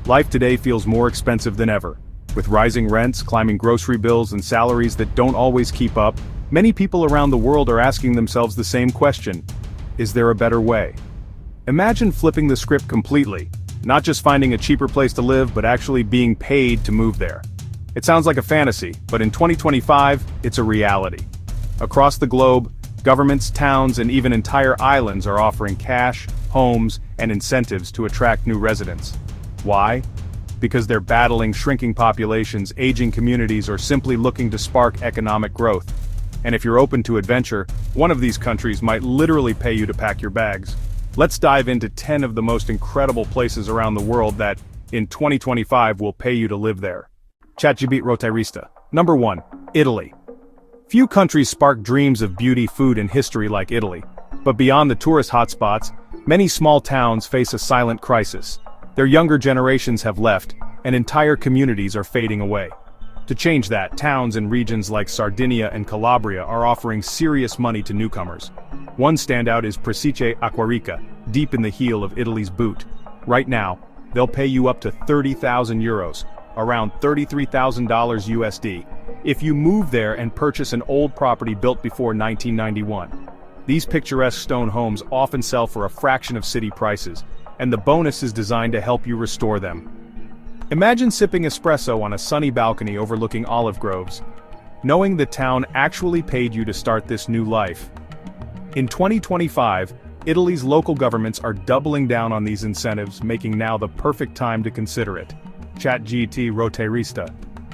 Life today feels more expensive than ever. With rising rents, climbing grocery bills, and salaries that don't always keep up, many people around the world are asking themselves the same question: is there a better way? Imagine flipping the script completely, not just finding a cheaper place to live but actually being paid to move there. It sounds like a fantasy, but in 2025, it's a reality. Across the globe, governments, towns, and even entire islands are offering cash, homes, and incentives to attract new residents. Why? Because they're battling shrinking populations, aging communities, or simply looking to spark economic growth. And if you're open to adventure, one of these countries might literally pay you to pack your bags. Let's dive into 10 of the most incredible places around the world that, in 2025, will pay you to live there. ChatGPT Rotairista. Number 1. Italy. Few countries spark dreams of beauty, food, and history like Italy. But beyond the tourist hotspots, many small towns face a silent crisis. Their younger generations have left, and entire communities are fading away. To change that, towns in regions like Sardinia and Calabria are offering serious money to newcomers. One standout is Presice Acquarica, deep in the heel of Italy's boot. Right now, they'll pay you up to 30,000 euros, around $33,000 USD, if you move there and purchase an old property built before 1991. These picturesque stone homes often sell for a fraction of city prices, and the bonus is designed to help you restore them. Imagine sipping espresso on a sunny balcony overlooking olive groves, knowing the town actually paid you to start this new life. In 2025, Italy's local governments are doubling down on these incentives, making now the perfect time to consider it. ChatGPT Rotairista.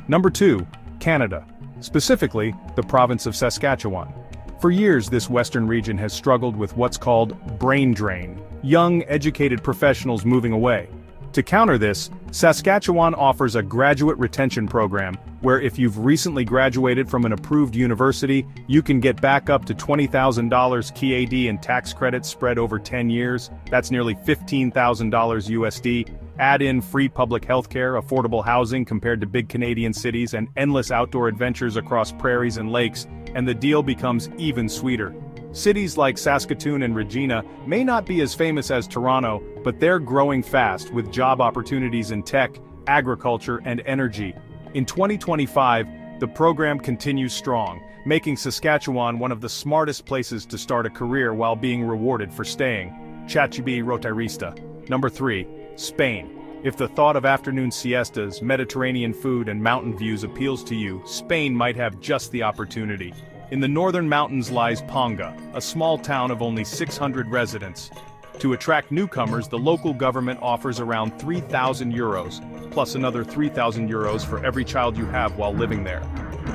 Number 2. Canada. Specifically, the province of Saskatchewan. For years, this western region has struggled with what's called brain drain, young, educated professionals moving away. To counter this, Saskatchewan offers a graduate retention program, where if you've recently graduated from an approved university, you can get back up to $20,000 CAD in tax credits spread over 10 years, that's nearly $15,000 USD, add in free public healthcare, affordable housing compared to big Canadian cities, and endless outdoor adventures across prairies and lakes, and the deal becomes even sweeter. Cities like Saskatoon and Regina may not be as famous as Toronto, but they're growing fast with job opportunities in tech, agriculture, and energy. In 2025, the program continues strong, making Saskatchewan one of the smartest places to start a career while being rewarded for staying. ChatGPT Rotairista. Number 3. Spain. If the thought of afternoon siestas, Mediterranean food, and mountain views appeals to you, Spain might have just the opportunity. In the northern mountains lies Ponga, a small town of only 600 residents. To attract newcomers, the local government offers around 3,000 euros, plus another 3,000 euros for every child you have while living there.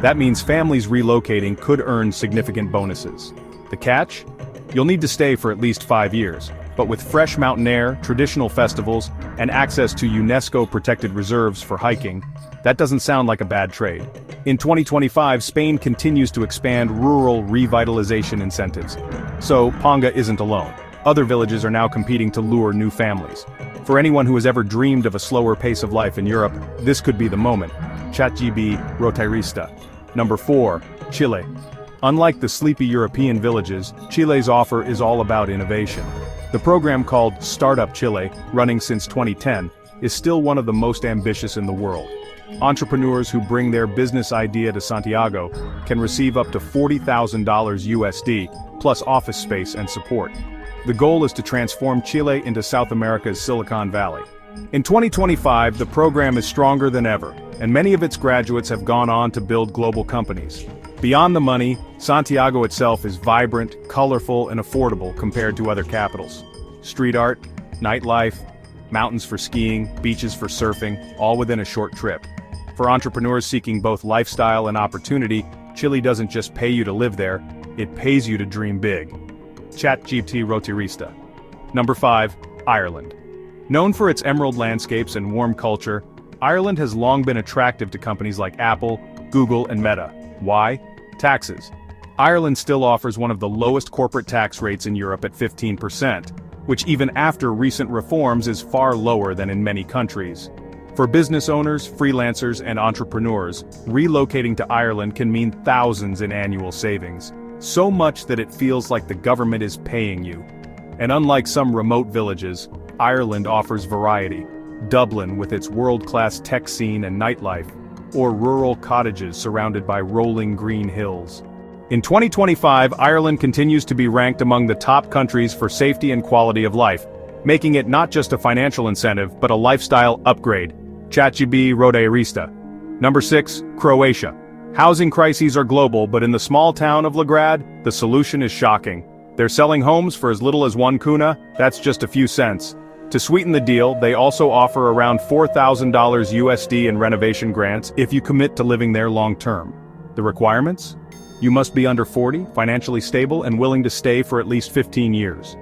That means families relocating could earn significant bonuses. The catch? You'll need to stay for at least 5 years, but with fresh mountain air, traditional festivals, and access to UNESCO-protected reserves for hiking, that doesn't sound like a bad trade. In 2025, Spain continues to expand rural revitalization incentives. So, Ponga isn't alone. Other villages are now competing to lure new families. For anyone who has ever dreamed of a slower pace of life in Europe, this could be the moment. ChatGPT Rotairista. Number 4. Chile. Unlike the sleepy European villages, Chile's offer is all about innovation. The program called Startup Chile, running since 2010, is still one of the most ambitious in the world. Entrepreneurs who bring their business idea to Santiago can receive up to $40,000 USD, plus office space and support. The goal is to transform Chile into South America's Silicon Valley. In 2025, the program is stronger than ever, and many of its graduates have gone on to build global companies. Beyond the money, Santiago itself is vibrant, colorful, and affordable compared to other capitals. Street art, nightlife, mountains for skiing, beaches for surfing, all within a short trip. For entrepreneurs seeking both lifestyle and opportunity, Chile doesn't just pay you to live there, it pays you to dream big. ChatGPT Rotairista. Number 5. Ireland. Known for its emerald landscapes and warm culture, Ireland has long been attractive to companies like Apple, Google, and Meta. Why? Taxes. Ireland still offers one of the lowest corporate tax rates in Europe at 15%, which even after recent reforms is far lower than in many countries. For business owners, freelancers, and entrepreneurs, relocating to Ireland can mean thousands in annual savings. So much that it feels like the government is paying you. And unlike some remote villages, Ireland offers variety. Dublin with its world-class tech scene and nightlife, or rural cottages surrounded by rolling green hills. In 2025, Ireland continues to be ranked among the top countries for safety and quality of life, making it not just a financial incentive but a lifestyle upgrade. ChatGB Rotairista. Number 6, Croatia. Housing crises are global, but in the small town of Legrad, the solution is shocking. They're selling homes for as little as 1 kuna, that's just a few cents. To sweeten the deal, they also offer around $4,000 USD in renovation grants if you commit to living there long-term. The requirements? You must be under 40, financially stable, and willing to stay for at least 15 years.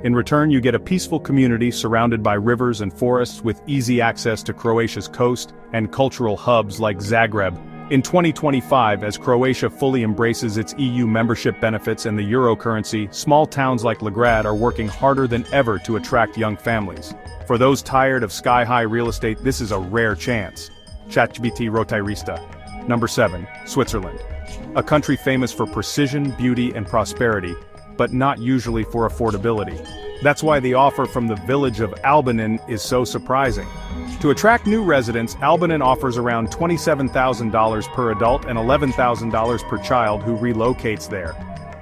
In return, you get a peaceful community surrounded by rivers and forests with easy access to Croatia's coast and cultural hubs like Zagreb. In 2025, as Croatia fully embraces its EU membership benefits and the euro currency, small towns like Legrad are working harder than ever to attract young families. For those tired of sky-high real estate, this is a rare chance. ChatGPT Rotairista. Number 7, Switzerland. A country famous for precision, beauty, and prosperity, but not usually for affordability. That's why the offer from the village of Albinen is so surprising. To attract new residents, Albinen offers around $27,000 per adult and $11,000 per child who relocates there.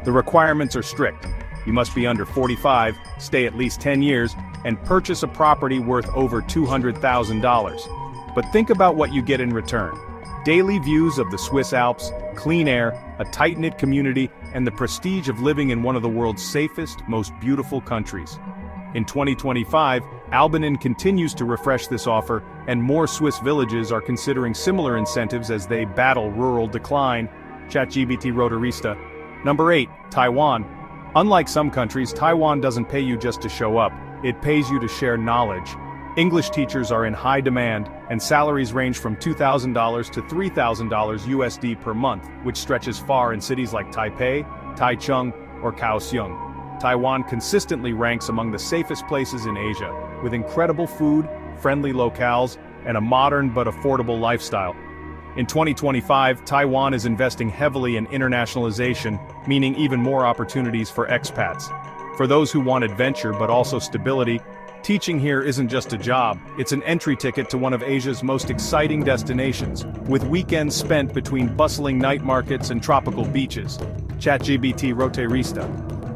The requirements are strict. You must be under 45, stay at least 10 years, and purchase a property worth over $200,000. But think about what you get in return. Daily views of the Swiss Alps, clean air, a tight-knit community, and the prestige of living in one of the world's safest, most beautiful countries. In 2025, Albinen continues to refresh this offer, and more Swiss villages are considering similar incentives as they battle rural decline. ChatGPT Rotairista. Number 8, Taiwan. Unlike some countries, Taiwan doesn't pay you just to show up, it pays you to share knowledge. English teachers are in high demand, and salaries range from $2,000 to $3,000 USD per month, which stretches far in cities like Taipei, Taichung, or Kaohsiung. Taiwan consistently ranks among the safest places in Asia, with incredible food, friendly locales, and a modern but affordable lifestyle. In 2025, Taiwan is investing heavily in internationalization, meaning even more opportunities for expats. For those who want adventure but also stability, teaching here isn't just a job, it's an entry ticket to one of Asia's most exciting destinations, with weekends spent between bustling night markets and tropical beaches. ChatGPT Rotairista.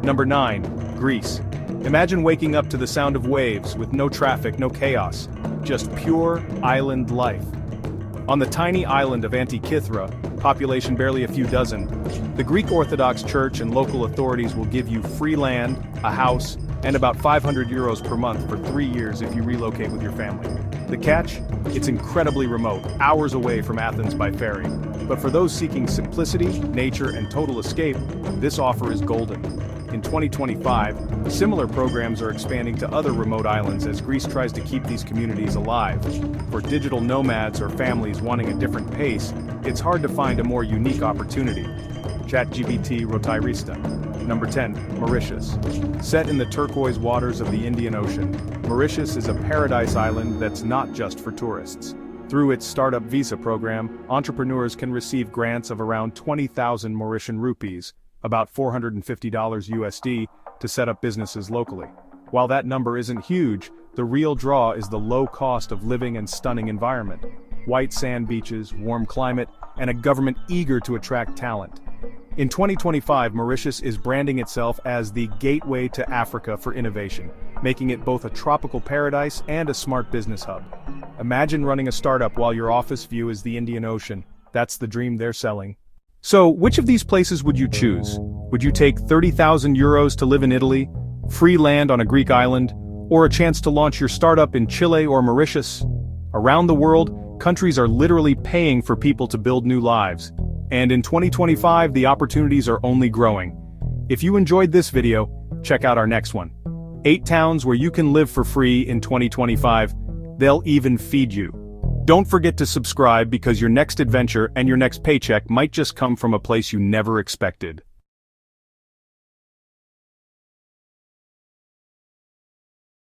Number 9, Greece. Imagine waking up to the sound of waves, with no traffic, no chaos, just pure island life. On the tiny island of Antikythera, population barely a few dozen, the Greek Orthodox Church and local authorities will give you free land, a house, and about 500 euros per month for 3 years if you relocate with your family. The catch? It's incredibly remote, hours away from Athens by ferry. But for those seeking simplicity, nature, and total escape, this offer is golden. In 2025, similar programs are expanding to other remote islands as Greece tries to keep these communities alive. For digital nomads or families wanting a different pace, it's hard to find a more unique opportunity. ChatGPT Rotairista. Number 10, Mauritius. Set in the turquoise waters of the Indian Ocean, Mauritius is a paradise island that's not just for tourists. Through its startup visa program, entrepreneurs can receive grants of around 20,000 Mauritian rupees, about $450 USD, to set up businesses locally. While that number isn't huge, the real draw is the low cost of living and stunning environment. White sand beaches, warm climate, and a government eager to attract talent. In 2025, Mauritius is branding itself as the gateway to Africa for innovation, making it both a tropical paradise and a smart business hub. Imagine running a startup while your office view is the Indian Ocean. That's the dream they're selling. So, which of these places would you choose? Would you take 30,000 euros to live in Italy, free land on a Greek island, or a chance to launch your startup in Chile or Mauritius? Around the world, countries are literally paying for people to build new lives. And in 2025, the opportunities are only growing. If you enjoyed this video, check out our next one. 8 towns where you can live for free in 2025. They'll even feed you. Don't forget to subscribe because your next adventure and your next paycheck might just come from a place you never expected.